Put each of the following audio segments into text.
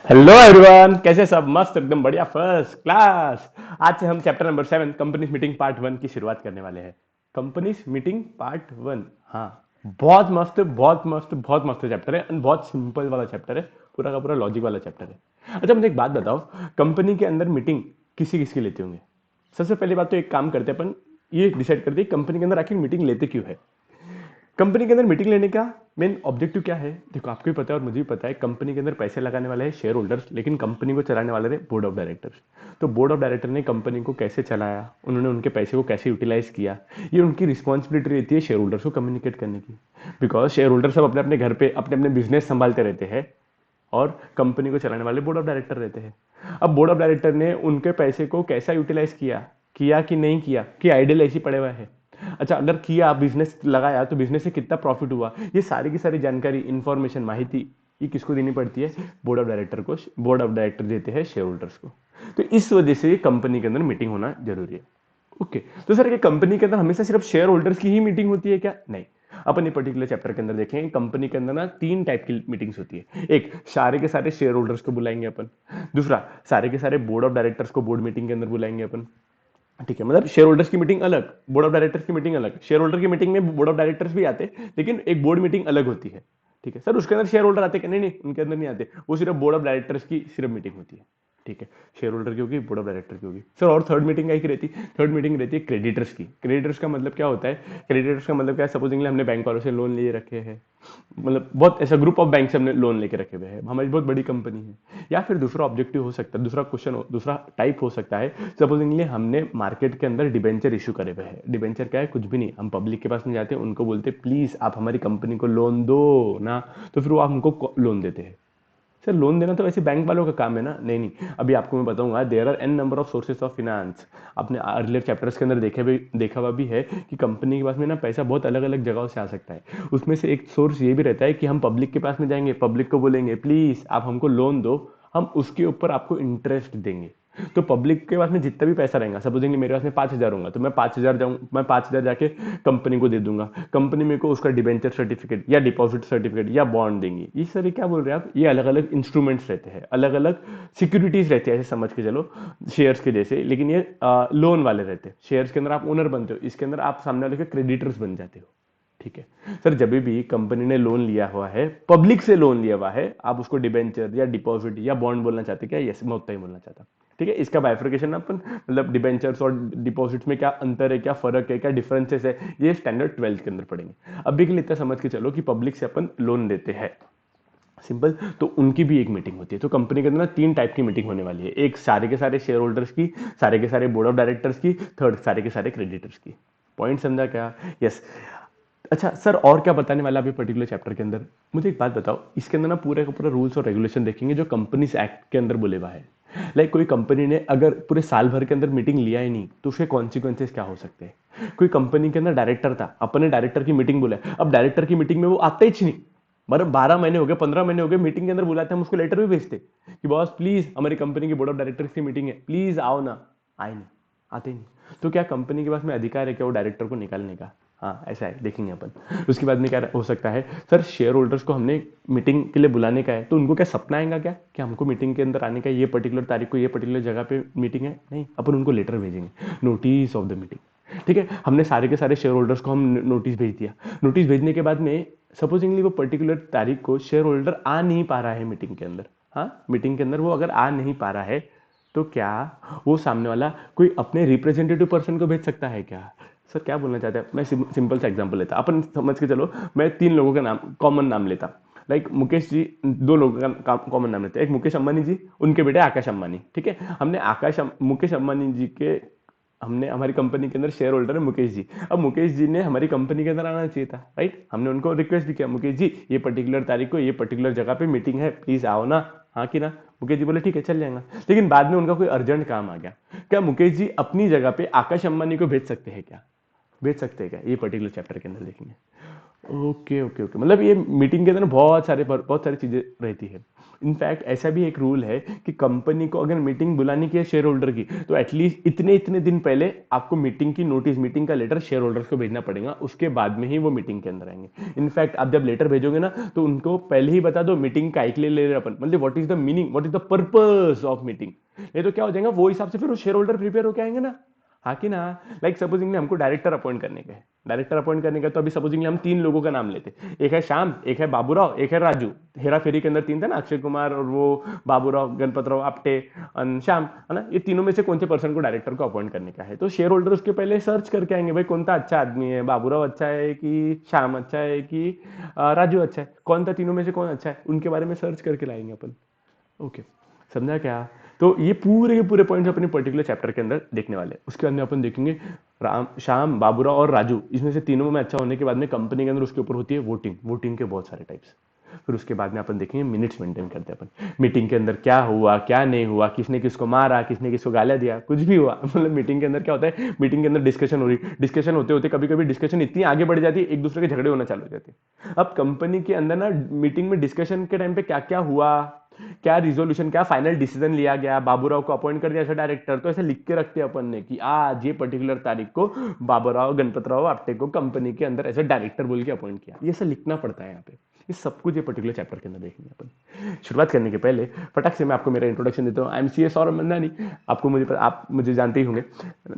Hello everyone, कैसे सब? मस्त, एकदम बढ़िया, फर्स्ट क्लास। आज से हम chapter number 7 companies meeting part 1 की शुरुआत करने वाले हैं। Companies meeting part 1। हाँ, बहुत मस्त, बहुत मस्त, बहुत मस्त चैप्टर है और बहुत सिंपल वाला चैप्टर है। पूरा का पूरा लॉजिक वाला चैप्टर है। अच्छा, मुझे एक बात बताओ, कंपनी के अंदर मीटिंग किसी किसकी लेते होंगे? सबसे पहली बात तो एक काम करते हैं अपन, ये डिसाइड करते हैं कंपनी के अंदर आखिर मीटिंग लेते क्यों है। कंपनी के अंदर मीटिंग लेने का मेन ऑब्जेक्टिव क्या है? देखो, आपको भी पता है और मुझे भी पता है, कंपनी के अंदर पैसे लगाने वाले हैं शेयर होल्डर्स, लेकिन कंपनी को चलाने वाले रहे बोर्ड ऑफ डायरेक्टर्स। तो बोर्ड ऑफ डायरेक्टर ने कंपनी को कैसे चलाया, उन्होंने उनके पैसे को कैसे यूटिलाइज किया, ये उनकी रिस्पॉन्सिबिलिटी रहती है शेयर होल्डर्स को कम्युनिकेट करने की। बिकॉज शेयर होल्डर सब अपने अपने घर पे अपने अपने बिजनेस संभालते रहते हैं और कंपनी को चलाने वाले बोर्ड ऑफ डायरेक्टर रहते हैं। अब बोर्ड ऑफ डायरेक्टर ने उनके पैसे को कैसा यूटिलाइज किया, किया कि नहीं किया, कि आइडियल ऐसी पड़े हुए है। अच्छा, अगर किया, बिजनेस लगाया, तो बिजनेस से कितना प्रॉफिट हुआ, ये सारी की सारी जानकारी, इंफॉर्मेशन, माहिती, ये किसको देनी पड़ती है? बोर्ड ऑफ डायरेक्टर को। बोर्ड ऑफ डायरेक्टर देते हैं शेयर होल्डर्स को। तो इस वजह से कंपनी के अंदर मीटिंग होना जरूरी है। ओके। तो सर, ये कंपनी के अंदर हमेशा सिर्फ शेयर होल्डर्स की ही मीटिंग होती है क्या? नहीं। अपन ये पर्टिकुलर चैप्टर के अंदर देखें, कंपनी के अंदर ना 3 टाइप की मीटिंग्स होती है। एक, सारे के सारे शेयर होल्डर्स को बुलाएंगे अपन। दूसरा, सारे के सारे बोर्ड ऑफ डायरेक्टर्स को बोर्ड मीटिंग के अंदर बुलाएंगे अपन। ठीक है, मतलब शेयर होल्डर्स की मीटिंग अलग, बोर्ड ऑफ डायरेक्टर्स की मीटिंग अलग। शेयर होल्डर की मीटिंग में बोर्ड ऑफ डायरेक्टर्स भी आते हैं, लेकिन एक बोर्ड मीटिंग अलग होती है। ठीक है सर, उसके अंदर शेयर होल्डर आते हैं? नहीं नहीं, उनके अंदर नहीं आते, वो सिर्फ बोर्ड ऑफ डायरेक्टर्स की सिर्फ मीटिंग होती है। ठीक है, शेयर होल्डर की होगी, बोर्ड ऑफ डायरेक्टर की होगी सर। और थर्ड मीटिंग क्या की रहती है? थर्ड मीटिंग रहती है क्रेडिटर्स की। क्रेडिटर्स का मतलब क्या होता है? क्रेडिटर्स का मतलब क्या है? सपोजिंगली हमने बैंक वालों से लोन लिए रखे हैं, मतलब बहुत ऐसा ग्रुप ऑफ बैंक से हमने लोन लेके रखे हुए हैं, हमारी बहुत बड़ी कंपनी है। या फिर दूसरा ऑब्जेक्टिव हो सकता है, दूसरा क्वेश्चन, दूसरा टाइप हो सकता है, सपोजिंगली हमने मार्केट के अंदर डिबेंचर इशू करे हुए हैं। डिबेंचर क्या है? कुछ भी नहीं, हम पब्लिक के पास में जाते हैं, उनको बोलते हैं प्लीज आप हमारी कंपनी को लोन दो ना, तो फिर वो आप हमको लोन देते हैं। सर, लोन देना तो वैसे बैंक वालों का काम है ना? नहीं नहीं, अभी आपको मैं बताऊंगा, there are an number of sources of finance. आपने अर्लियर चैप्टर्स के अंदर देखा हुआ भी है कि कंपनी के पास में ना पैसा बहुत अलग अलग जगहों से आ सकता है। उसमें से एक सोर्स ये भी रहता है कि हम पब्लिक के पास में जाएंगे, पब्लिक को बोलेंगे प्लीज आप हमको लोन दो, हम उसके ऊपर आपको इंटरेस्ट देंगे। तो पब्लिक के पास में जितना भी पैसा रहेगा, सपोजिंगली मेरे पास में 5,000 होगा, तो मैं 5,000 जाऊँ, मैं 5,000 जाके कंपनी को दे दूंगा। कंपनी मेरे को उसका डिबेंचर सर्टिफिकेट या डिपॉजिट सर्टिफिकेट या बॉन्ड देंगी। ये सारे क्या बोल रहे हैं आप? ये अलग अलग इंस्ट्रूमेंट्स रहते हैं, अलग अलग सिक्योरिटीज रहती है, ऐसे समझ के चलो, शेयर्स के जैसे, लेकिन ये लोन वाले रहते हैं। शेयर्स के अंदर आप ओनर बनते हो, इसके अंदर आप सामने वाले के क्रेडिटर्स बन जाते हो। ठीक है सर, जब भी कंपनी ने लोन लिया हुआ है, पब्लिक से लोन लिया हुआ है, आप उसको डिबेंचर या डिपॉजिट या बॉन्ड बोलना चाहते क्या? यस, मैं उतना ही बोलना चाहता। ठीक है, इसका बाइफर्केशन अपन, मतलब डिबेंचर्स और डिपॉजिट्स में क्या अंतर है, क्या फर्क है, क्या डिफरेंसेस है, ये स्टैंडर्ड 12th के अंदर पढ़ेंगे। अभी के लिए इतना समझ के चलो कि पब्लिक से अपन लोन लेते हैं, सिंपल। तो उनकी भी एक मीटिंग होती है। तो कंपनी के अंदर ना 3 टाइप की मीटिंग होने वाली है। एक, सारे के सारे शेयर होल्डर्स की, सारे के सारे बोर्ड ऑफ डायरेक्टर्स की, थर्ड, सारे के सारे क्रेडिटर्स की। पॉइंट समझा क्या? यस। अच्छा सर, और क्या बताने वाला अभी पर्टिकुलर चैप्टर के अंदर? मुझे एक बात बताओ, इसके अंदर ना पूरे का पूरा रूल्स और रेगुलेशन देखेंगे जो कंपनीज एक्ट के अंदर बोले हुआ है। लाइक कोई कंपनी ने अगर पूरे साल भर के अंदर मीटिंग लिया ही नहीं, तो उसके कॉन्सिक्वेंसेस क्या हो सकते हैं? कोई कंपनी के अंदर डायरेक्टर था, अपन ने डायरेक्टर की मीटिंग बोला, अब डायरेक्टर की मीटिंग में वो आता ही नहीं, मतलब 12 महीने हो गए, 15 महीने हो गए, मीटिंग के अंदर बुलाते, हम उसको लेटर भी भेजते कि बॉस प्लीज हमारी कंपनी की बोर्ड ऑफ डायरेक्टर्स की मीटिंग है, प्लीज आओ ना। आए नहीं, आते ही नहीं। तो क्या कंपनी के पास में अधिकार है क्या वो डायरेक्टर को निकालने का? हाँ, ऐसा है, देखेंगे अपन। उसके बाद में क्या हो सकता है? सर, शेयर होल्डर्स को हमने मीटिंग के लिए बुलाने का है, तो उनको क्या सपना आएगा क्या कि हमको मीटिंग के अंदर आने का, ये पर्टिकुलर तारीख को ये पर्टिकुलर जगह पे मीटिंग है? नहीं, अपन उनको लेटर भेजेंगे, नोटिस ऑफ द मीटिंग। ठीक है, हमने सारे के सारे शेयर होल्डर्स को हम नोटिस भेज दिया। नोटिस भेजने के बाद में सपोजिंगली वो पर्टिकुलर तारीख को शेयर होल्डर आ नहीं पा रहा है मीटिंग के अंदर, हाँ, मीटिंग के अंदर वो अगर आ नहीं पा रहा है, तो क्या वो सामने वाला कोई अपने रिप्रेजेंटेटिव पर्सन को भेज सकता है क्या? सर, क्या बोलना चाहते हैं? मैं सिंपल सा एग्जांपल लेता, अपन समझ के चलो, मैं 3 लोगों का नाम, कॉमन नाम लेता। लाइक मुकेश जी, 2 लोगों का कॉमन नाम लेते हैं। एक मुकेश अंबानी जी, उनके बेटे आकाश अंबानी। ठीक है, हमने मुकेश अंबानी जी के, हमने, हमारी कंपनी के अंदर शेयर होल्डर है मुकेश जी। अब मुकेश जी ने हमारी कंपनी के अंदर आना चाहिए था, राइट? हमने उनको रिक्वेस्ट भी किया, मुकेश जी ये पर्टिकुलर तारीख को ये पर्टिकुलर जगह पे मीटिंग है, प्लीज आओ ना। हाँ कि ना? मुकेश जी बोले ठीक है, चल जाएगा। लेकिन बाद में उनका कोई अर्जेंट काम आ गया, क्या मुकेश जी अपनी जगह पे आकाश अंबानी को भेज सकते हैं क्या? भेज सकते हैं क्या? ये पर्टिकुलर चैप्टर के अंदर देखेंगे। ओके ओके ओके, मतलब ये मीटिंग के अंदर बहुत सारी चीजें रहती है। इनफैक्ट ऐसा भी एक रूल है कि कंपनी को अगर मीटिंग बुलानी की है शेयर होल्डर की, तो एटलीस्ट इतने इतने दिन पहले आपको मीटिंग की नोटिस, मीटिंग का लेटर शेयर होल्डर्स को भेजना पड़ेगा, उसके बाद में ही वो मीटिंग के अंदर आएंगे। इनफैक्ट आप जब लेटर भेजोगे ना, तो उनको पहले ही बता दो मीटिंग का के लिए ले रहे हैं अपन, मतलब what is the meaning, what is the purpose of meeting. ये तो क्या हो जाएगा, वो हिसाब से फिर वो शेयर होल्डर प्रिपेयर होके आएंगे ना। हाँ कि ना। लाइक सपोजिंगली हमको डायरेक्टर अपॉइंट करने का है, डायरेक्टर अपॉइंट करने का, तो अभी सपोजिंगली हम तीन लोगों का नाम लेते हैं, एक है श्याम, एक है बाबूराव, एक है राजू। हेरा फेरी के अंदर तीन थे ना, अक्षय कुमार और वो बाबूराव, गणपत राव आपटे और श्याम, है ना। ये तीनों में से कौन से पर्सन को डायरेक्टर को अपॉइंट करने का है, तो शेयर होल्डर उसके पहले सर्च करके आएंगे, भाई कौन सा अच्छा आदमी है, बाबूराव अच्छा है कि श्याम अच्छा है कि राजू अच्छा है, कौन सा तीनों में से कौन अच्छा है, उनके बारे में सर्च करके लाएंगे अपन। ओके, समझा क्या। तो ये पूरे के पूरे पॉइंट्स अपने पर्टिकुलर चैप्टर के अंदर देखने वाले हैं। उसके अंदर अपन देखेंगे राम, श्याम, बाबूराव और राजू, इसमें से तीनों में अच्छा होने के बाद में कंपनी के अंदर उसके ऊपर होती है वोटिंग, वोटिंग के बहुत सारे टाइप्स। फिर उसके बाद में अपन देखेंगे मिनट्स मेंटेन करते हैं अपन, मीटिंग के अंदर क्या हुआ क्या नहीं हुआ, किसने किसको मारा, किसने किसको गालियां दिया, कुछ भी हुआ मतलब मीटिंग के अंदर क्या होता है, मीटिंग के अंदर डिस्कशन हो रही, डिस्कशन होते होते कभी कभी डिस्कशन इतनी आगे बढ़ जाती है, एक दूसरे के झगड़े होना चालू हो जाते हैं। अब कंपनी के अंदर ना मीटिंग में डिस्कशन के टाइम पे क्या क्या हुआ, क्या रिजोल्यूशन, क्या फाइनल डिसीजन लिया गया, बाबूराव को अपॉइंट कर दिया ऐसा डायरेक्टर, तो ऐसे लिख के रखते हैं अपन ने कि आज ये पर्टिकुलर तारीख को बाबूराव गणपतराव आपटे को कंपनी के अंदर ऐसे डायरेक्टर बोल के अपॉइंट किया, ये सब लिखना पड़ता है यहाँ पे। ये सब कुछ ये पर्टिकुलर चैप्टर के अंदर देखेंगे अपन। शुरुआत करने के पहले फटाक से मैं आपको मेरा इंट्रोडक्शन देता हूँ। I am C S Saurabh Mandani. आपको आप मुझे जानते ही होंगे,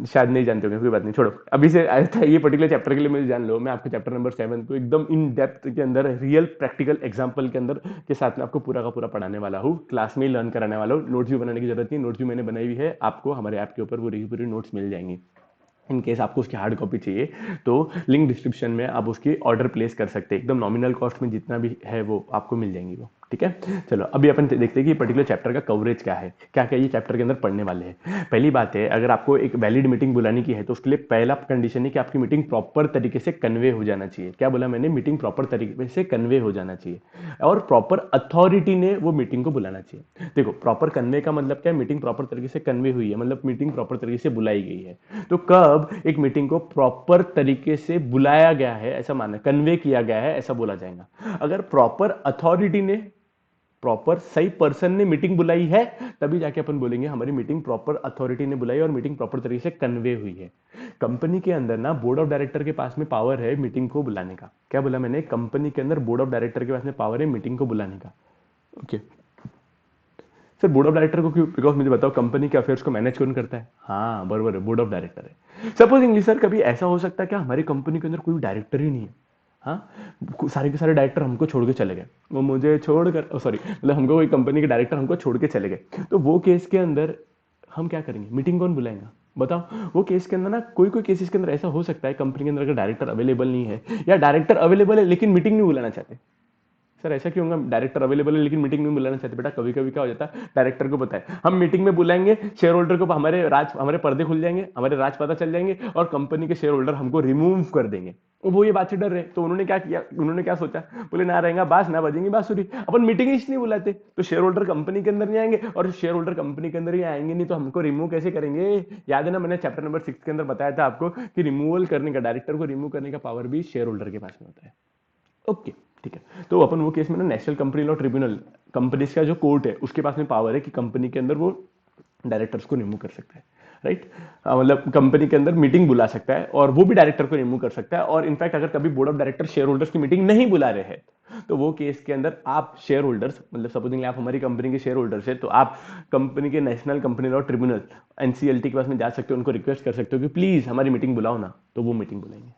शायद नहीं जानते होंगे, कोई बात नहीं, छोड़ो अभी से। ये पर्टिकुलर चैप्टर के लिए मुझे जान लो, मैं आपके चैप्टर नंबर 7 को एकदम इन डेप्थ के अंदर रियल प्रैक्टिकल एग्जाम्पल के अंदर के साथ में आपको पूरा का पूरा पढ़ाने वाला हूँ, क्लास में ही लर्न कराने वाला हूँ। नोट्स भी बनाने की जरूरत नहीं, नोट्स भी मैंने बनाई हुई है, आपको हमारे ऐप के ऊपर पूरी की पूरी नोट्स मिल जाएंगी। इन केस आपको उसकी हार्ड कॉपी चाहिए तो लिंक डिस्क्रिप्शन में आप उसकी ऑर्डर प्लेस कर सकते हैं, एकदम नॉमिनल कॉस्ट में जितना भी है वो आपको मिल जाएंगी वो, ठीक है। चलो अभी अपन देखते हैं कि पर्टिकुलर चैप्टर का कवरेज क्या है, क्या क्या ये चैप्टर के अंदर पढ़ने वाले हैं। पहली बात है, अगर आपको एक वैलिड मीटिंग बुलानी की है तो उसके लिए पहला कंडीशन है कि आपकी मीटिंग प्रॉपर तरीके से कन्वे हो जाना चाहिए। क्या बोला मैंने, मीटिंग प्रॉपर तरीके से कन्वे हो जाना चाहिए और प्रॉपर अथॉरिटी ने वो मीटिंग को बुलाना चाहिए। देखो प्रॉपर कन्वे का मतलब क्या है, मीटिंग प्रॉपर तरीके से कन्वे हुई है, मतलब मीटिंग प्रॉपर तरीके से बुलाई गई है। तो कब एक मीटिंग को प्रॉपर तरीके से बुलाया गया है ऐसा माना, कन्वे किया गया है ऐसा बोला जाएगा, अगर प्रॉपर अथॉरिटी ने, प्रॉपर सही पर्सन ने मीटिंग बुलाई है, तभी जाके अपन बोलेंगे हमारी मीटिंग प्रॉपर अथॉरिटी ने बुलाई और मीटिंग प्रॉपर तरीके से कन्वे हुई है। कंपनी के अंदर ना बोर्ड ऑफ डायरेक्टर के पास में पावर है मीटिंग को बुलाने का। क्या बोला मैंने, कंपनी के अंदर बोर्ड ऑफ डायरेक्टर के पास में पावर है मीटिंग को बुलाने का। Okay sir, board of director को क्यों, बिकॉज मुझे बताओ कंपनी के अफेयर्स को मैनेज कौन करता है, हाँ बराबर है, बोर्ड ऑफ डायरेक्टर है। सपोजिंगली सर कभी ऐसा हो सकता है क्या हमारी कंपनी के अंदर कोई डायरेक्टर ही नहीं है, हाँ, सारे के सारे डायरेक्टर हमको छोड़ के चले गए, वो मुझे छोड़कर, सॉरी मतलब हमको कोई कंपनी के डायरेक्टर हमको छोड़ के चले गए, तो वो केस के अंदर हम क्या करेंगे, मीटिंग कौन बुलाएगा बताओ। वो केस के अंदर ना कोई कोई केसेस के अंदर ऐसा हो सकता है कंपनी के अंदर अगर डायरेक्टर अवेलेबल नहीं है, या डायरेक्टर अवेलेबल है लेकिन मीटिंग नहीं बुलाना चाहते। सर ऐसा क्यों होगा, डायरेक्टर अवेलेबल है लेकिन मीटिंग में बुलाना चाहते, बेटा कभी कभी क्या हो जाता है, डायरेक्टर को पता है हम मीटिंग में बुलाएंगे, शेयर होल्डर को हमारे पर्दे खुल जाएंगे, हमारे राज पता चल जाएंगे और कंपनी के शेयर होल्डर हमको रिमूव कर देंगे। तो वो ये बात से डर रहे, तो उन्होंने क्या किया, उन्होंने क्या सोचा, बोले ना रहेगा बास ना बजेंगी बांसुरी, अपन मीटिंग ही नहीं बुलाते, तो शेयर होल्डर कंपनी के अंदर नहीं आएंगे, और शेयर होल्डर कंपनी के अंदर ही आएंगे नहीं तो हमको रिमूव कैसे करेंगे। याद है ना, मैंने चैप्टर नंबर 6 के अंदर बताया था आपको कि रिमूवल करने का, डायरेक्टर को रिमूव करने का पावर भी शेयर होल्डर के पास में होता है। ओके ठीक है, तो अपन वो केस में ना national company law tribunal, companies का जो कोर्ट है उसके पास में पावर है कि कंपनी के अंदर वो डायरेक्टर्स को रिमूव कर सकता है, राइट। मतलब कंपनी के अंदर मीटिंग बुला सकता है और वो भी डायरेक्टर को रिमूव कर सकता है, और इनफैक्ट अगर कभी board of director share holders की मीटिंग नहीं बुला रहे हैं तो वो केस के अंदर आप शेयर होल्डर्स, मतलब सपोजिंग आप हमारी कंपनी के शेयर होल्डर्स है, तो आप कंपनी के national company law tribunal NCLT के पास में जा सकते हो, उनको रिक्वेस्ट कर सकते हो कि प्लीज हमारी मीटिंग बुलाओ ना, तो वो मीटिंग बुलाएंगे।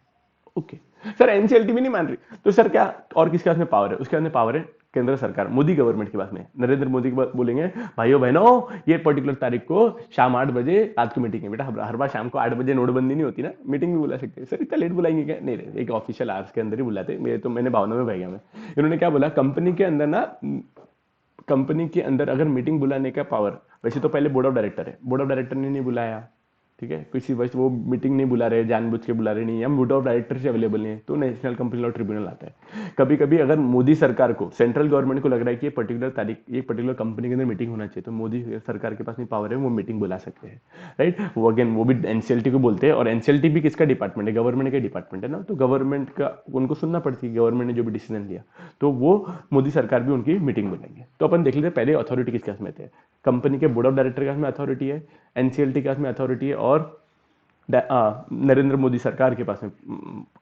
ओके सर, एनसीएलटी भी नहीं मान रही, तो सर क्या और किसके पास में पावर है, उसके पास में पावर है केंद्र सरकार, मोदी गवर्नमेंट के पास में, नरेंद्र मोदी के बोलेंगे भाइयों बहनों ये पर्टिकुलर तारीख को शाम 8 बजे रात की मीटिंग है, बेटा हर बार शाम को 8 बजे नोटबंदी नहीं होती ना, मीटिंग भी बुला सकते हैं। सर इतना लेट बुलाएंगे क्या, नहीं नहीं, एक ऑफिशियल आवर्स के अंदर ही बुलाते, मेरे तो मैंने भावना में बह गया मैं। इन्होंने क्या बोला, कंपनी के अंदर ना, कंपनी के अंदर अगर मीटिंग बुलाने का पावर, वैसे तो पहले बोर्ड ऑफ डायरेक्टर है, बोर्ड ऑफ डायरेक्टर ने नहीं बुलाया, ठीक है, किसी वजह से वो मीटिंग नहीं बुला रहे, जानबूझ के बुला रहे नहीं, या बोर्ड ऑफ डायरेक्टर से अवेलेबल नहीं है, तो नेशनल कंपनी लॉ ट्रिब्यूनल आता है। कभी कभी अगर मोदी सरकार को, सेंट्रल गवर्नमेंट को लग रहा है कि ये पर्टिकुलर तारीख, एक पर्टिकुलर कंपनी के अंदर मीटिंग होना चाहिए, तो मोदी सरकार के पास नहीं पावर है, वो मीटिंग बुला सकते हैं, राइट। वो अगेन वो भी एनसीएलटी को बोलते हैं, और एनसीएलटी भी किसका डिपार्टमेंट है, गवर्नमेंट का डिपार्टमेंट है ना, तो गवर्नमेंट का उनको सुनना पड़ती है, गवर्नमेंट ने जो भी डिसीजन लिया, तो वो मोदी सरकार भी उनकी मीटिंग बुलाएंगे। तो अपन देख लेते हैं पहले अथॉरिटी किसके हाथ में है। कंपनी के बोर्ड ऑफ डायरेक्टर के हाथ में अथॉरिटी है, एनसीएलटी के हाथ में अथॉरिटी है, और नरेंद्र मोदी सरकार के पास में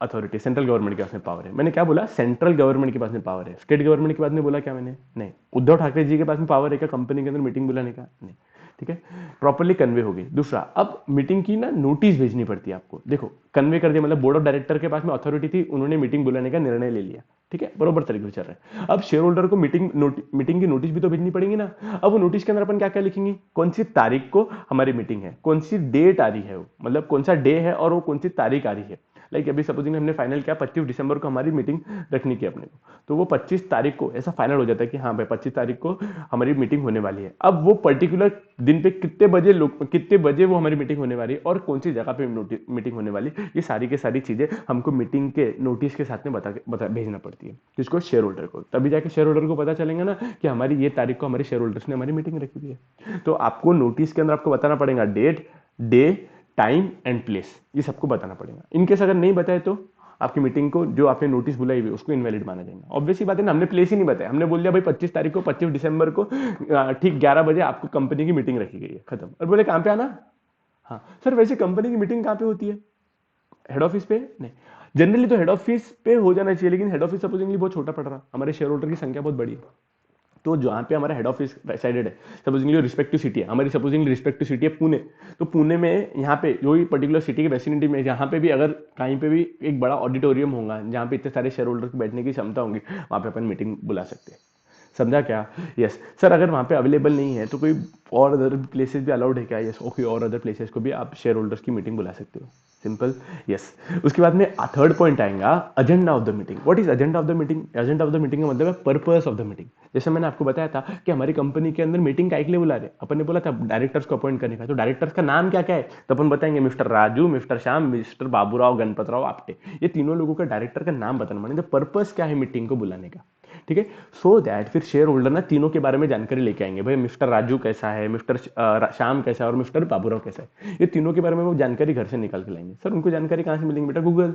अथॉरिटी, सेंट्रल गवर्नमेंट के पास में पावर है। मैंने क्या बोला, सेंट्रल गवर्नमेंट के पास में पावर है, स्टेट गवर्नमेंट के पास में बोला क्या मैंने, नहीं। उद्धव ठाकरे जी के पास में पावर है क्या कंपनी के अंदर मीटिंग बुलाने का, नहीं। ठीक है, प्रॉपर्ली कन्वे हो गई। दूसरा, अब मीटिंग की ना नोटिस भेजनी पड़ती है आपको। देखो, कन्वे कर दिया मतलब बोर्ड ऑफ डायरेक्टर के पास में अथॉरिटी थी, उन्होंने मीटिंग बुलाने का निर्णय ले लिया, ठीक है, बरोबर तरीके से चल रहा है। अब शेयर होल्डर को मीटिंग की नोटिस भी तो भेजनी पड़ेगी ना। अब वो नोटिस के अंदर अपन क्या क्या लिखेंगे, कौन सी तारीख को हमारी मीटिंग है, कौन सी डेट आ रही है, वो मतलब कौन सा डे है और वो कौन सी तारीख आ रही है। लाइक अभी सपोजिंग हमने फाइनल किया 25 दिसंबर को हमारी मीटिंग रखनी की अपने को, तो वो 25 तारीख को ऐसा फाइनल हो जाता है कि हाँ भाई 25 तारीख को हमारी मीटिंग होने वाली है। अब वो पर्टिकुलर दिन पे कितने बजे वो हमारी मीटिंग होने वाली है और कौन सी जगह पे मीटिंग होने वाली, ये सारी की सारी चीजें हमको मीटिंग के नोटिस के साथ में बता भेजना पड़ती है किसको, शेयर होल्डर को। तभी जाके शेयर होल्डर को पता चलेगा ना कि हमारी ये तारीख को हमारे शेयर होल्डर्स ने हमारी मीटिंग रखी हुई है। तो आपको नोटिस के अंदर आपको बताना पड़ेगा date, day, time and place, ये सबको बताना पड़ेगा। इनकेस अगर नहीं बताए तो आपकी मीटिंग को जो आपने नोटिस बुलाई हुई उसको इनवैलिड माना जाएगा। ऑब्वियस बात है ना, हमने प्लेस ही नहीं बताया, हमने बोल दिया भाई 25 तारीख को 25 दिसंबर को ठीक 11 बजे आपको कंपनी की मीटिंग रखी गई है, खत्म। और बोले कहां पे आना, हाँ सर वैसे कंपनी की मीटिंग कहां पे होती है, हेड ऑफिस पे नहीं। जनरली तो हेड ऑफिस पे हो जाना चाहिए, लेकिन हेड ऑफिस सपोजिंगली बहुत छोटा पड़ रहा, हमारे शेयर होल्डर की संख्या बहुत बड़ी है, तो जहाँ पे हमारा हेड ऑफिस साइडेड है, सपोजिंगली रिस्पेक्टिव सिटी है हमारी, सपोजिंगली रिस्पेक्टिव सिटी है पुणे, तो पुणे में यहाँ पे जो पर्टिकुलर सिटी के वेसिनिटी में जहाँ पे भी अगर कहीं पे भी एक बड़ा ऑडिटोरियम होगा जहाँ पे इतने सारे शेयर होल्डर को बैठने की क्षमता होगी, वहाँ पे अपन मीटिंग बुला सकते हैं। समझा क्या, यस सर। अगर वहाँ पे अवेलेबल नहीं है तो कोई और अदर प्लेसेस भी अलाउड है क्या, यस ओके, और अदर प्लेसेस को भी आप शेयर होल्डर्स की मीटिंग बुला सकते हो, सिंपल, यस। उसके बाद में थर्ड पॉइंट आएगा agenda of the meeting. What is agenda of the meeting, agenda of the meeting का मतलब है पर्पस ऑफ द मीटिंग। जैसे मैंने आपको बताया था कि हमारी कंपनी के अंदर मीटिंग का लिए बुला रहे, अपन ने बोला था डायरेक्टर्स को अपॉइंट करने का, तो डायरेक्टर्स का नाम क्या क्या है, तो अपन बताएंगे mister Raju, mister Shyam, mister Baburao, Ganpatrao Apte, ये तीनों लोगों का डायरेक्टर का नाम बताना, माने पर्पस क्या है मीटिंग को बुलाने का, ठीक है। सो दैट फिर शेयर होल्डर ना तीनों के बारे में जानकारी लेके आएंगे, भाई मिस्टर राजू कैसा है, मिस्टर श्याम कैसा है और मिस्टर बाबूराव कैसा है, ये तीनों के बारे में वो जानकारी घर से निकाल के लाएंगे। सर उनको जानकारी कहाँ से मिलेंगी बेटा, गूगल,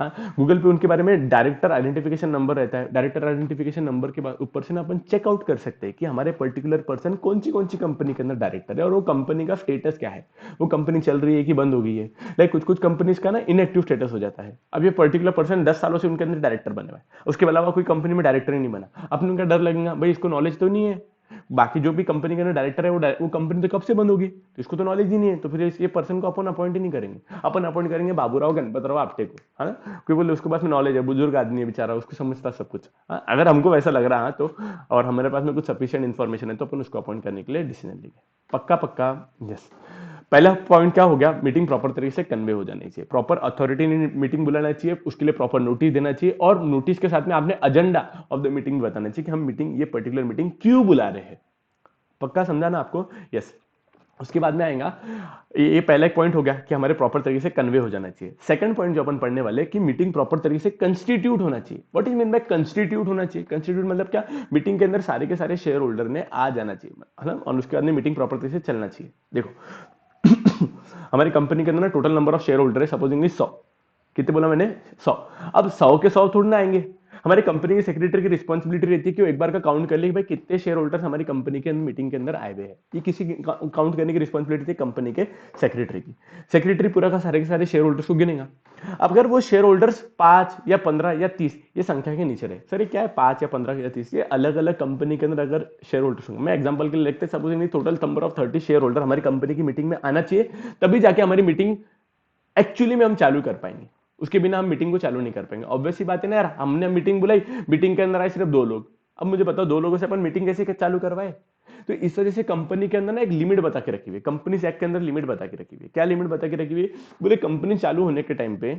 हाँ गूगल पे उनके बारे में डायरेक्टर आइडेंटिफिकेशन नंबर रहता है, डायरेक्टर आइडेंटिफिकेशन नंबर के बाद ऊपर से ना अपन चेकआउट कर सकते हैं कि हमारे पर्टिकुलर पर्सन कौन सी कंपनी के अंदर डायरेक्टर है और वो कंपनी का स्टेटस क्या है, वो कंपनी चल रही है कि बंद हो गई है। लाइक कुछ कुछ कंपनीज का ना इनएक्टिव स्टेटस हो जाता है, अब ये पर्टिकुलर पर्सन 10 सालों से उनके अंदर डायरेक्टर बने हुआ है, उसके अलावा कोई कंपनी में डायरेक्टर ही नहीं बना, अपने उनका डर लगेगा भाई इसको नॉलेज तो नहीं है, बाकी जो भी कंपनी के अंदर डायरेक्टर है वो कंपनी तो कब से बंद होगी, तो इसको तो नॉलेज ही नहीं है, तो फिर ये पर्सन को अपन अपॉइंट ही नहीं करेंगे, अपन अपॉइंट करेंगे बाबूराव गणपतराव आपटे को, है ना, कोई बोले उसके पास में नॉलेज है, बुजुर्ग आदमी है बेचारा, उसको समझता सब कुछ, हाँ? अगर हमको वैसा लग रहा है तो, और हमारे पास में कुछ सफिशिएंट इन्फॉर्मेशन है तो अपन उसको अपॉइंट करने के लिए डिसीजन लेंगे। पक्का पक्का, यस। पहला पॉइंट क्या हो गया, मीटिंग प्रॉपर तरीके से कन्वे हो जानी चाहिए, प्रॉपर अथॉरिटी ने मीटिंग बुलाना चाहिए, उसके लिए प्रॉपर नोटिस देना चाहिए, और नोटिस के साथ में आपने एजेंडा ऑफ द मीटिंग बताना चाहिए कि हम मीटिंग, ये पर्टिकुलर मीटिंग क्यों बुला रहे हैं। पक्का समझा ना आपको, यस। उसके बाद में आएगा, ये पहला एक पॉइंट हो गया कि हमारे प्रॉपर तरीके से कन्वे हो जाना चाहिए। सेकंड पॉइंट जो अपन पढ़ने वाले कि मीटिंग प्रॉपर तरीके से कंस्टिट्यूट होना चाहिए। What is mean by constitute होना चाहिए, कंस्टिट्यूट मतलब क्या, मीटिंग के अंदर सारे के सारे शेयर होल्डर ने आ जाना चाहिए, है ना, और उसके बाद में मीटिंग प्रॉपर तरीके से चलना चाहिए। देखो हमारी कंपनी के अंदर ना total number of share holder है सपोजिंगली 100, कितने बोला मैंने, 100। अब 100 के 100 थोड़ी ना आएंगे, हमारी कंपनी के सेक्रेटरी की रिस्पॉन्सिबिलिटी रहती है कि वो एक बार का काउंट कर ले कि भाई कितने शेयर होल्डर्स हमारी कंपनी के अंदर मीटिंग के अंदर आए हुए हैं, ये किसी की काउंट करने की रिस्पॉन्सिबिलिटी थी कंपनी के सेक्रेटरी की। सेक्रेटरी पूरा का सारे के सारे शेयर होल्डर्स को गिनेगा। अब अगर वो शेयर होल्डर्स 5 या 15 या 30 ये संख्या के नीचे रहे, सर ये क्या है 5 या 15 या 30, ये अलग अलग कंपनी के अंदर अगर शेयर होल्डर्स होंगे, मैं एग्जांपल के लिए लेते suppose total number of 30 share holder हमारी कंपनी की मीटिंग में आना चाहिए, तभी जाके हमारी मीटिंग एक्चुअली में हम चालू कर पाएंगे, उसके बिना हम मीटिंग को चालू नहीं कर पाएंगे। ऑब्वियस सी बात है ना यार, हमने मीटिंग बुलाई, मीटिंग के अंदर आए सिर्फ 2 लोग, अब मुझे बताओ 2 लोगों से अपन मीटिंग कैसे चालू करवाए। तो इस वजह से कंपनी के अंदर ना एक लिमिट बता के रखी हुई है, कंपनी एक्ट के अंदर लिमिट बता के रखी हुई है। क्या लिमिट बता के रखी हुई है, बोले कंपनी चालू होने के टाइम पे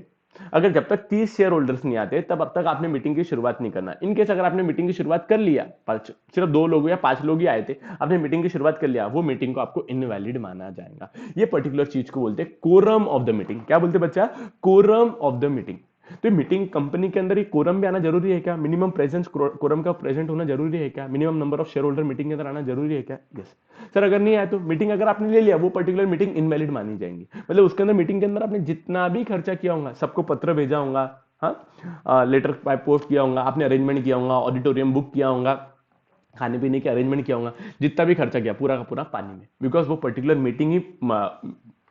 अगर जब तक 30 शेयर होल्डर्स नहीं आते तब अब तक आपने मीटिंग की शुरुआत नहीं करना। इनकेस अगर आपने मीटिंग की शुरुआत कर लिया, सिर्फ 2 लोग या 5 लोग ही आए थे, आपने मीटिंग की शुरुआत कर लिया, वो मीटिंग को आपको इनवैलिड माना जाएगा। ये पर्टिकुलर चीज को बोलते हैं कोरम ऑफ द मीटिंग। क्या बोलते हैं बच्चा? Quorum of the meeting. तो मीटिंग कंपनी के अंदर ही कोरम भी आना जरूरी है क्या? मिनिमम प्रेजेंस कोरम का प्रेजेंट होना जरूरी है क्या? Minimum number of share holder meeting के अंदर आना जरूरी है क्या? Yes sir. अगर नहीं आया तो मीटिंग अगर आपने ले लिया, वो पर्टिकुलर मीटिंग इनवैलिड मानी जाएंगी। मतलब उसके अंदर मीटिंग के अंदर आपने जितना भी खर्चा किया होगा, सबको पत्र भेजा होगा, हाँ, लेटर बाय पोस्ट किया होगा, आपने अरेंजमेंट किया होगा, ऑडिटोरियम बुक किया होगा, खाने पीने के अरेंजमेंट किया होगा, जितना भी खर्चा किया पूरा का पूरा पानी में, बिकॉज वो पर्टिकुलर मीटिंग ही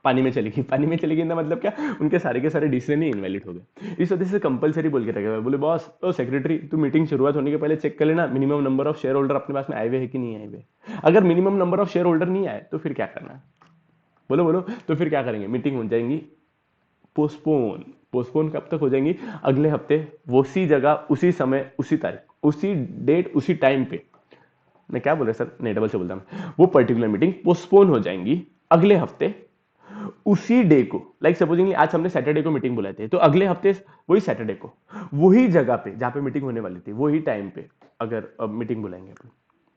पानी में चलेगी। पानी में चलेगी ना मतलब क्या? उनके सारे के सारे डिसीजन ही इनवैलिड हो गए। इस वजह से कंपलसरी बोल के रखा हुआ है। बोले बॉस ओ सेक्रेटरी, तू मीटिंग शुरुआत होने के पहले चेक कर लेना minimum number of share holder अपने पास में आए हुए है कि नहीं आए हुए। अगर minimum number of share holder नहीं आए तो फिर क्या करना है? बोलो बोलो। तो फिर क्या करेंगे? मीटिंग हो जाएंगी पोस्टपोन। पोस्टपोन कब तक हो जाएंगी? अगले हफ्ते, उसी जगह, उसी समय, उसी तारीख, उसी डेट, उसी टाइम पे। मैं क्या बोल रहा सर? नहीं, डबल से बोलता हूं। वो पर्टिकुलर मीटिंग पोस्टपोन हो जाएंगी अगले हफ्ते उसी डे को। लाइक सपोजिंगली आज हमने सैटरडे को मीटिंग बुलाए थे, तो अगले हफ्ते वही सैटरडे को वही जगह पे जहां पे मीटिंग होने वाली थी, वही टाइम पे अगर मीटिंग बुलाएंगे अपन।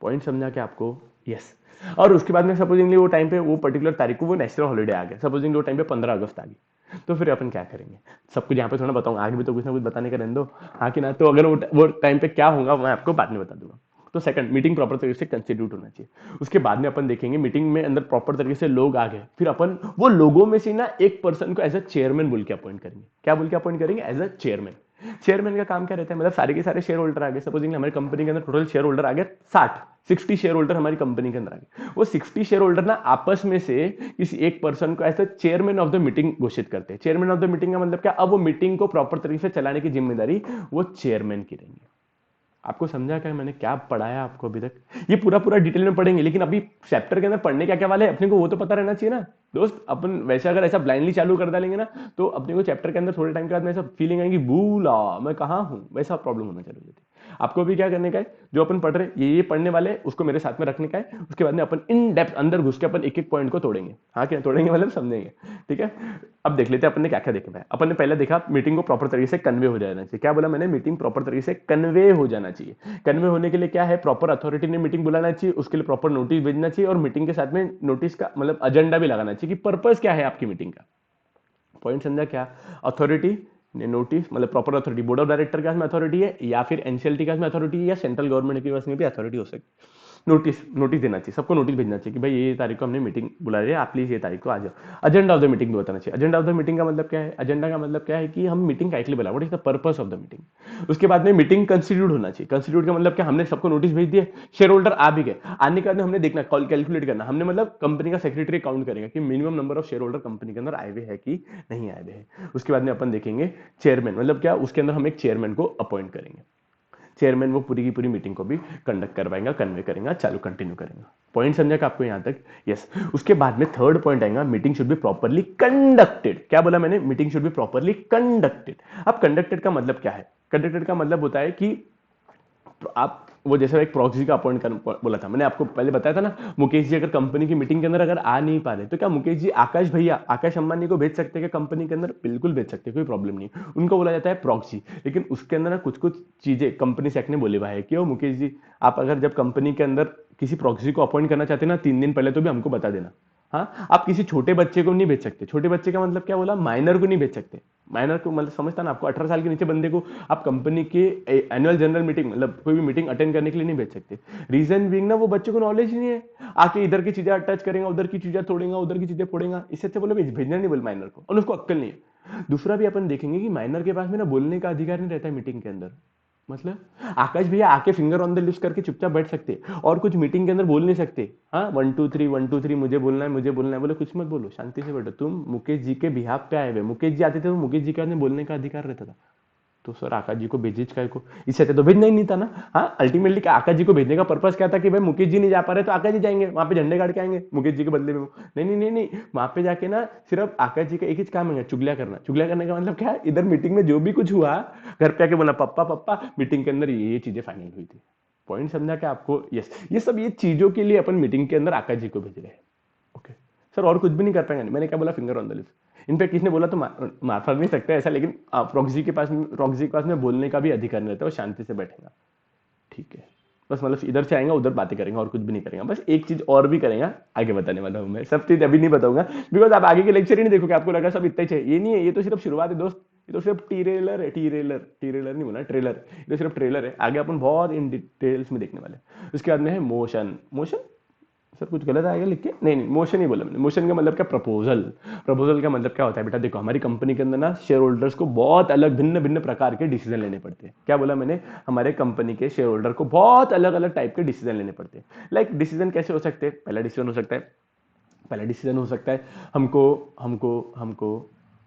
पॉइंट समझा क्या आपको? यस। और उसके बाद में सपोजिंगली वो टाइम पे, वो पर्टिकुलर तारीख को वो नेशनल हॉलीडे आ गया, सपोजिंगली वो टाइम पे 15 अगस्त आ गई, तो फिर अपन क्या करेंगे? सब कुछ यहाँ पे थोड़ा बताऊंगा, आगे भी तो कुछ ना कुछ बताने का रहने दो, हाँ कि ना? तो अगर वो टाइम पे क्या होगा मैं आपको बाद में बता दूंगा। तो सेकंड, मीटिंग प्रॉपर तरीके से कंस्टिट्यूट होना चाहिए। उसके बाद में अपन देखेंगे मीटिंग में अंदर प्रॉपर तरीके से लोग आ गए, फिर अपन वो लोगों में से ना एक पर्सन को एज अ चेयरमैन बोल के अपॉइंट करेंगे। क्या बोल के अपॉइंट करेंगे? As a chairman. चेयरमैन का काम क्या रहता है? मतलब सारे के सारे शेयर होल्डर आ गए, सपोजिंग हमारी कंपनी के अंदर टोटल शेयर होल्डर आ गए 60 शेयर होल्डर हमारी कंपनी के अंदर आ गए। वो 60 शेयर होल्डर ना आपस में से किसी एक पर्सन को as a chairman of the meeting घोषित करते हैं। चेयरमैन ऑफ द मीटिंग का मतलब क्या? अब वो मीटिंग को प्रॉपर तरीके से चलाने की जिम्मेदारी वो चेयरमैन की रहेंगी। आपको समझा क्या मैंने क्या पढ़ाया आपको अभी तक? ये पूरा पूरा डिटेल में पढ़ेंगे, लेकिन अभी चैप्टर के अंदर पढ़ने क्या क्या वाले अपने को वो तो पता रहना चाहिए ना दोस्त। अपन वैसे अगर ऐसा ब्लाइंडली चालू कर डालेंगे ना, तो अपने को चैप्टर के अंदर थोड़े टाइम के बाद में ऐसा फीलिंग आएगी, भूला मैं कहाँ हूँ, वैसा प्रॉब्लम होना चालू हो जाती है। आपको भी क्या करने का है? जो अपन पढ़ रहे ये पढ़ने वाले उसको मेरे साथ में रखने का है। उसके बाद में अपन इन डेप्थ अंदर घुस के अपन एक एक पॉइंट को तोड़ेंगे। हाँ क्या तोड़ेंगे? मतलब समझेंगे। ठीक है, अब देख लेते हैं अपन ने क्या क्या देखा है। अपन ने पहले देखा मीटिंग को प्रॉपर तरीके से कन्वे हो जाना चाहिए। क्या बोला मैंने? मीटिंग प्रॉपर तरीके से कन्वे हो जाना चाहिए। कन्वे होने के लिए क्या है? प्रॉपर अथॉरिटी ने मीटिंग बुलाना चाहिए, उसके लिए प्रॉपर नोटिस भेजना चाहिए, और मीटिंग के साथ में नोटिस का मतलब एजेंडा भी लगाना चाहिए कि पर्पस क्या है आपकी मीटिंग का। पॉइंट समझा क्या? अथॉरिटी ने नोटिस मतलब proper authority, board of director के पास में अथॉरिटी है, या फिर एनसीएलटी के पास में अथॉरिटी है, या सेंट्रल गवर्नमेंट के पास में भी अथॉरिटी हो सकती है। नोटिस नोटिस देना चाहिए, सबको नोटिस भेजना चाहिए कि भाई ये तारीख को हमने मीटिंग बुला रहे हैं, आप प्लीज ये तारीख को आ जाओ। एजेंडा ऑफ द मीटिंग भी बताना चाहिए। एजेंडा ऑफ द मीटिंग का मतलब क्या है? एजेंडा का मतलब क्या है कि हम मीटिंग का बुला, what is the purpose of the meeting. उसके बाद में मीटिंग कंस्टिट्यूट होना चाहिए। कंस्टिट्यूट का मतलब क्या? हमने सबको नोटिस भेज दिए, शेयर होल्डर आ भी गए, आने के बाद हमने देखना कैलकुलेट करना, हमने मतलब कंपनी का सेक्रेटरी काउंट करेगा कि minimum number of share holder company के अंदर आए हुए हैं कि नहीं आए हुए हैं। उसके बाद में अपन देखेंगे चेयरमैन, मतलब क्या? उसके अंदर हम एक चेयरमैन को अपॉइंट करेंगे। चेयरमैन वो पूरी की पूरी मीटिंग को भी कंडक्ट करवाएगा, कन्वे करेगा, चालू कंटिन्यू करेगा। पॉइंट समझा का आपको यहां तक? यस। उसके बाद में थर्ड पॉइंट आएगा, meeting should be properly conducted. क्या बोला मैंने? Meeting should be properly conducted. अब कंडक्टेड का मतलब क्या है? कंडक्टेड का मतलब होता है कि आप वो जैसे एक प्रॉक्सी का अपॉइंट कर बोला था मैंने आपको पहले बताया था ना, मुकेश जी अगर कंपनी की मीटिंग के अंदर अगर आ नहीं पा रहे तो क्या मुकेश जी आकाश भैया, आकाश अंबानी को भेज सकते हैं कंपनी के अंदर? बिल्कुल भेज सकते हैं, कोई प्रॉब्लम नहीं। उनको बोला जाता है प्रॉक्सी। लेकिन उसके अंदर ना कुछ कुछ चीजें कंपनी सेक्ट ने बोले हुआ है कि ओ मुकेश जी, आप अगर जब कंपनी के अंदर किसी प्रॉक्सी को अपॉइंट करना चाहते हैं ना 3 दिन पहले, तो भी हमको बता देना। हाँ, आप किसी छोटे बच्चे को नहीं भेज सकते। छोटे बच्चे का मतलब क्या बोला? माइनर को नहीं भेज सकते। माइनर को मतलब समझता ना आपको? 18 साल के नीचे बंदे को आप कंपनी के एनुअल जनरल मीटिंग मतलब कोई भी मीटिंग अटेंड करने के लिए नहीं भेज सकते। रीजन बीइंग ना, वो बच्चे को नॉलेज नहीं है, आके इधर की चीजें अटैच करेगा, उधर की चीजें तोड़ेगा, उधर की चीजें फोड़ेगा। इससे अच्छा बोलो भेजना नहीं बोल माइनर को, और उसको अक्कल नहीं है। दूसरा भी अपन देखेंगे कि माइनर के पास में ना बोलने का अधिकार नहीं रहता है मीटिंग के अंदर। मतलब आकाश भैया आके फिंगर ऑन द लिप्स करके चुपचाप बैठ सकते और कुछ मीटिंग के अंदर बोल नहीं सकते। हाँ 1 2 3 1 2 3 मुझे बोलना है, मुझे बोलना है, बोले कुछ मत बोलो, शांति से बैठो। तुम मुकेश जी के बिहाफ पे आए हुए, मुकेश जी आते थे तो मुकेश जी के बाद बोलने का अधिकार रहता था। तो सर आकाश जी को भेजिज काय को? इससे अच्छा तो भेजना ही नहीं था ना। हाँ, अल्टीमेटली आकाश जी को भेजने का पर्पस क्या था कि भाई मुकेश जी नहीं जा पा रहे तो आकाश जी जाएंगे, वहां पे झंडे गाड़ के आएंगे मुकेश जी के बदले में। नहीं नहीं नहीं नहीं, वहां पे जाके ना सिर्फ आकाश जी का एक ही काम है, चुगलिया करना। चुगलिया करने का मतलब क्या है? इधर मीटिंग में जो भी कुछ हुआ घर पे आके बोला पप्पा पप्पा मीटिंग के अंदर ये चीजें फाइनल हुई थी। पॉइंट समझा क्या आपको? यस। ये सब ये चीजों के लिए अपन मीटिंग के अंदर आकाश जी को भेज रहे हैं। ओके सर, और कुछ भी नहीं कर पाएंगे? मैंने क्या बोला? Finger on the lips. इन पे किसने बोला तो मार फर्क नहीं सकते ऐसा, लेकिन प्रॉक्सी के पास में बोलने का भी अधिकार नहीं रहता, वो शांति से बैठेगा। ठीक है, बस मतलब इधर से आएगा उधर बातें करेंगे और कुछ भी नहीं करेंगा। बस एक चीज और भी करेगा, आगे बताने वाला हूँ मैं, सब चीज अभी नहीं बताऊंगा बिकॉज आप आगे के लेक्चर ही नहीं देखोगे, आपको लगा सब इतना ही चाहिए। ये नहीं है, ये तो सिर्फ शुरुआत है दोस्त, ये तो सिर्फ टीरेलर है, टीरेलर नहीं बोला, ट्रेलर, ये तो सिर्फ ट्रेलर है। आगे अपन बहुत इन डिटेल्स में देखने वाले हैं। उसके बाद में है मोशन। मोशन सर कुछ गलत आएगा लिख के? नहीं नहीं, मोशन ही बोला मैंने। मोशन का मतलब क्या? प्रपोजल। प्रपोजल का मतलब क्या होता है बेटा? देखो हमारी कंपनी के अंदर ना शेयर होल्डर्स को बहुत अलग भिन्न भिन्न प्रकार के डिसीजन लेने पड़ते हैं। क्या बोला मैंने? हमारे कंपनी के शेयर होल्डर को बहुत अलग अलग टाइप के डिसीजन लेने पड़ते हैं। लाइक डिसीजन कैसे हो सकते हैं? पहला डिसीजन हो सकता है हमको हमको हमको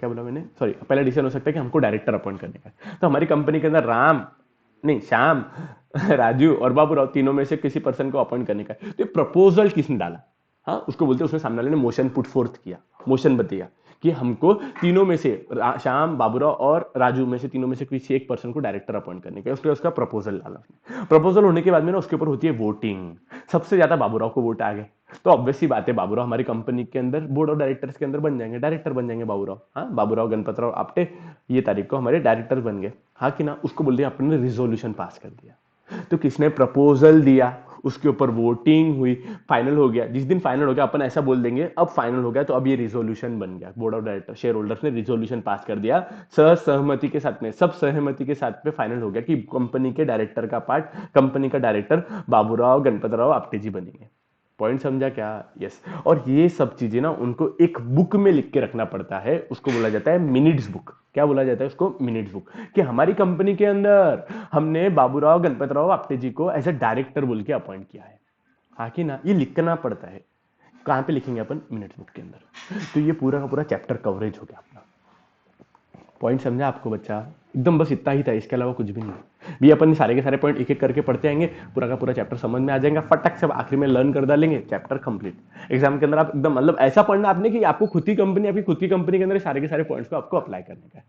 क्या बोला मैंने, सॉरी, पहला डिसीजन हो सकता है कि हमको डायरेक्टर अपॉइंट करने का है। तो हमारी कंपनी के अंदर राम नहीं श्याम राजू और बाबूराव तीनों में से किसी पर्सन को अपॉइंट करने का है। तो ये प्रपोजल किसने डाला? हाँ, उसको बोलते हैं, उसने सामने वाले ने मोशन पुट फोर्थ किया, मोशन बताया कि हमको तीनों में से श्याम, बाबूराव और राजू में से तीनों में से किसी एक पर्सन को डायरेक्टर अपॉइंट करने का। उसने उसका प्रपोजल डाला। प्रपोजल होने के बाद में ना उसके ऊपर होती है वोटिंग। सबसे ज्यादा बाबूराव को वोट आ गए, तो ऑब्वियस सी बात है बाबूराव हमारी कंपनी के अंदर बोर्ड ऑफ डायरेक्टर्स के अंदर बन जाएंगे, डायरेक्टर बन जाएंगे बाबूराव। हाँ, बाबूराव गणपतराव आपटे ये तारीख को हमारे डायरेक्टर बन गए। हाँ कि ना? उसको बोल दिया, अपने रिजोल्यूशन पास कर दिया। तो किसने प्रपोजल दिया, उसके ऊपर वोटिंग हुई, फाइनल हो गया। जिस दिन फाइनल हो गया अपन ऐसा बोल देंगे अब फाइनल हो गया, तो अब ये रिजोल्यूशन बन गया। Board of director share holders ने रिजोल्यूशन पास कर दिया सहमति के साथ में, सब सहमति के साथ में फाइनल हो गया कि कंपनी के डायरेक्टर का पार्ट, कंपनी का डायरेक्टर बाबूराव गणपतराव आपटे जी बनेंगे। पॉइंट समझा क्या? यस। और ये सब चीजें ना उनको एक बुक में लिख के रखना पड़ता है, उसको बोला जाता है मिनट्स बुक। क्या बोला जाता है उसको? Minutes book. कि हमारी कंपनी के अंदर हमने बाबूराव गणपतराव आपटे जी को एज ए डायरेक्टर बोल के अपॉइंट किया है। हाँ कि ना? ये लिखना पड़ता है। कहां पे लिखेंगे अपन? मिनट्स बुक के अंदर। तो ये पूरा का पूरा चैप्टर कवरेज हो गया अपना। पॉइंट समझा आपको बच्चा? एकदम बस इतना ही था, इसके अलावा कुछ भी नहीं। भी अपन सारे के सारे पॉइंट एक एक करके पढ़ते आएंगे, पूरा का पूरा चैप्टर समझ में आ जाएगा, फटक से आखिर में लर्न कर डालेंगे, चैप्टर कंप्लीट। एग्जाम के अंदर आप एकदम मतलब ऐसा पढ़ना आपने कि आपको खुद की कंपनी, आपकी खुद की कंपनी के अंदर सारे के सारे पॉइंट्स को आपको अप्लाई करने का है।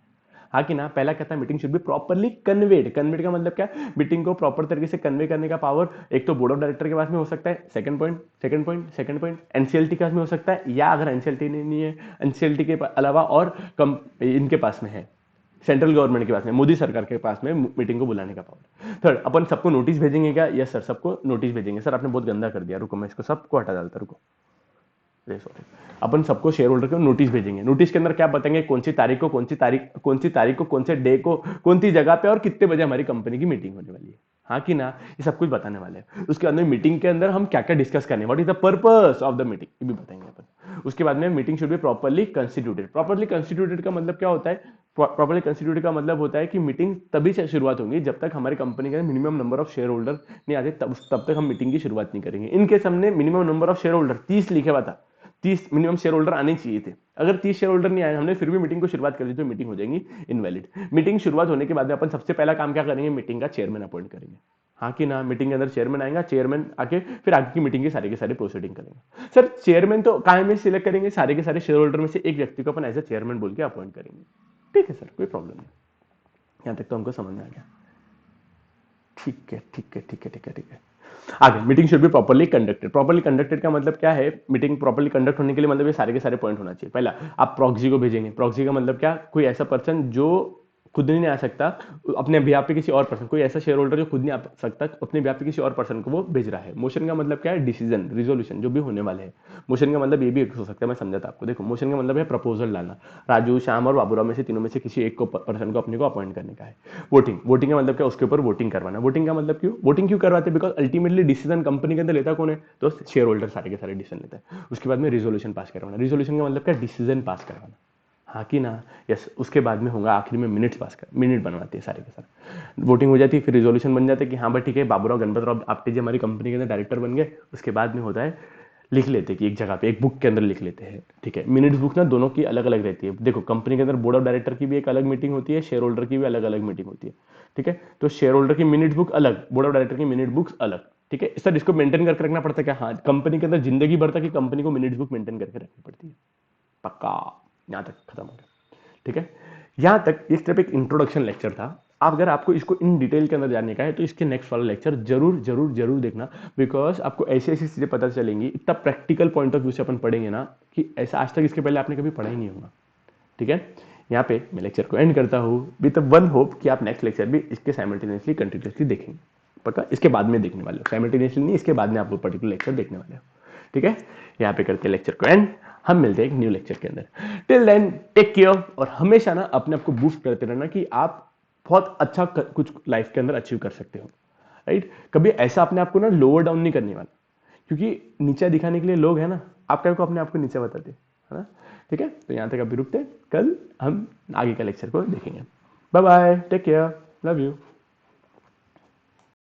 हाँ कि ना? पहला कहता है meeting should be properly conveyed. Conveyed का मतलब क्या? मीटिंग को प्रॉपर तरीके से कन्वे करने का पावर एक तो बोर्ड ऑफ डायरेक्टर के पास में हो सकता है, सेकंड पॉइंट एनसीएलटी के पास में हो सकता है, या अगर एनसीएलटी नहीं है, एनसीएलटी के अलावा और इनके पास में है, सेंट्रल गवर्नमेंट के पास में, मोदी सरकार के पास में मीटिंग को बुलाने का पावर। थर्ड, अपन सबको नोटिस भेजेंगे क्या? यस सर, सबको नोटिस भेजेंगे। सर आपने बहुत गंदा कर दिया, रुको मैं इसको सबको हटा डालता, रुको, सॉरी। अपन सबको शेयर होल्डर को नोटिस भेजेंगे। नोटिस के अंदर क्या बताएंगे? कौन सी तारीख को, कौन से डे को, कौन सी जगह पे और कितने बजे हमारी कंपनी की मीटिंग होने वाली है। हाँ कि ना? ये सब कुछ बताने वाले हैं। उसके अंदर मीटिंग के अंदर हम क्या क्या डिस्कस करने, what is the purpose of the meeting, ये भी बताएंगे अपन। उसके बाद में meeting should be properly constituted. Properly constituted का मतलब क्या होता है? प्रॉपर्ली कंस्टिट्यूटेड का मतलब होता है कि मीटिंग तभी से शुरुआत होगी जब तक हमारी कंपनी का minimum number of share holder नहीं आते, तब तक हम मीटिंग की शुरुआत नहीं करेंगे। इनके सामने minimum number of share holder 30 लिखे हुआ था, 30 मिनिमम शेयर होल्डर आने चाहिए थे। अगर 30 शेयर होल्डर नहीं आए, हमने फिर भी मीटिंग को शुरुआत कर दी, तो मीटिंग हो जाएगी इनवैलिड। मीटिंग शुरुआत होने के बाद में अपन सबसे पहला काम क्या करेंगे? मीटिंग का चेयरमैन अपॉइंट करेंगे। हाँ कि ना? मीटिंग के अंदर चेयरमैन आएगा, चेयरमैन आके फिर आगे की मीटिंग के सारे प्रोसीडिंग करेंगे। सर चेयरमैन तो काय में सिलेक्ट करेंगे? सारे के सारे शेयर होल्डर में से एक व्यक्ति को अपन एज ए चेयरमैन बोल के अपॉइंट करेंगे। ठीक है सर, कोई प्रॉब्लम नहीं, यहां तक तो हमको समझ में आ गया। ठीक है। आगे, meeting should be properly conducted. Properly conducted का मतलब क्या है? मीटिंग प्रॉपर्ली कंडक्ट होने के लिए मतलब ये सारे के सारे पॉइंट होना चाहिए। पहला, आप प्रॉक्सी को भेजेंगे। प्रॉक्सी का मतलब क्या? कोई ऐसा पर्सन जो खुद नहीं आ सकता, अपने बिहाफ पे किसी और पर्सन, कोई ऐसा शेयर होल्डर जो खुद नहीं आ सकता, अपने बिहाफ पे किसी और पर्सन को वो भेज रहा है। मोशन का मतलब क्या है? डिसीजन, रिजोल्यूशन जो भी होने वाले हैं। मोशन का मतलब ये भी हो सकता है, मैं समझाता आपको। देखो, मोशन का मतलब है प्रपोजल डालना। राजू, श्याम और बाबूराव में से तीनों में से किसी एक को पर्सन को अपने को अपॉइंट करने का है। वोटिंग का मतलब क्या? उसके ऊपर वोटिंग करवाना। वोटिंग का मतलब वोटिंग क्यों करवाते हैं? बिकॉज अल्टीमेटली डिसीजन कंपनी के अंदर लेता कौन है? तो शेयर होल्डर सारे के सारे डिसीजन लेता है। उसके बाद में रिजोल्यूशन पास करवाना। रिजोल्यूशन का मतलब क्या? डिसीजन पास करवाना। हाँ कि ना? यस। उसके बाद में होगा आखिर में मिनट बनवाती है सारे के सारे। वोटिंग हो जाती है, फिर रिजोल्यूशन बन जाता है कि हाँ भाई ठीक है, बाबूराव गणपतराव आपटे जी हमारी कंपनी के अंदर डायरेक्टर बन गए। उसके बाद में होता है, लिख लेते हैं कि एक जगह पे एक बुक के अंदर लिख लेते हैं। ठीक है, मिनट्स बुक ना दोनों की अलग अलग रहती है। देखो, कंपनी के अंदर बोर्ड ऑफ डायरेक्टर की भी एक अलग मीटिंग होती है, शेयर होल्डर की भी अलग अलग मीटिंग होती है। ठीक है, तो शेयर होल्डर की मिनट्स बुक अलग, बोर्ड ऑफ डायरेक्टर की मिनट बुक्स अलग। ठीक है सर, इसको मेंटेन करके रखना पड़ता है क्या? हाँ, कंपनी के अंदर जिंदगी भर तक की कंपनी को मिनट्स बुक मेंटेन करके रखनी पड़ती है। पक्का? यहां तक खत्म हो गया। ठीक है, यहां तक इस तरफ एक इंट्रोडक्शन लेक्चर था। आप अगर आपको इसको इन डिटेल के अंदर जानने का है तो इसके नेक्स्ट वाला लेक्चर जरूर देखना, बिकॉज आपको ऐसी ऐसी चीजें पता चलेंगी, इतना प्रैक्टिकल पॉइंट ऑफ व्यू से अपन पढ़ेंगे ना कि ऐसा आज तक इसके पहले आपने कभी पढ़ा ही नहीं होगा। ठीक है, यहाँ पे मैं लेक्चर को एंड करता हूँ विद वन होप कि आप नेक्स्ट लेक्चर भी इसके साइमल्टेनियसली कंटिन्यूसली देखेंगे। पक्का इसके बाद में देखने वाले हो, साइमल्टेनियसली नहीं, इसके बाद में आप वो पर्टिकुलर लेक्चर देखने वाले हो। ठीक है, यहाँ पे करते लेक्चर को एंड, हम मिलते हैं एक न्यू लेक्चर के अंदर। टिल देन टेक केयर, और हमेशा ना अपने आप को बूस्ट करते रहना कि आप बहुत अच्छा कुछ लाइफ के अंदर अचीव कर सकते हो। राइट, कभी ऐसा अपने आप को ना लोअर डाउन नहीं करने वाला, क्योंकि नीचा दिखाने के लिए लोग हैं ना, आप क्या को अपने आप को नीचा बताते है ना। ठीक है, तो यहाँ तक अभी रुकते हैं, कल हम आगे का लेक्चर को देखेंगे। Bye bye, take care, love you.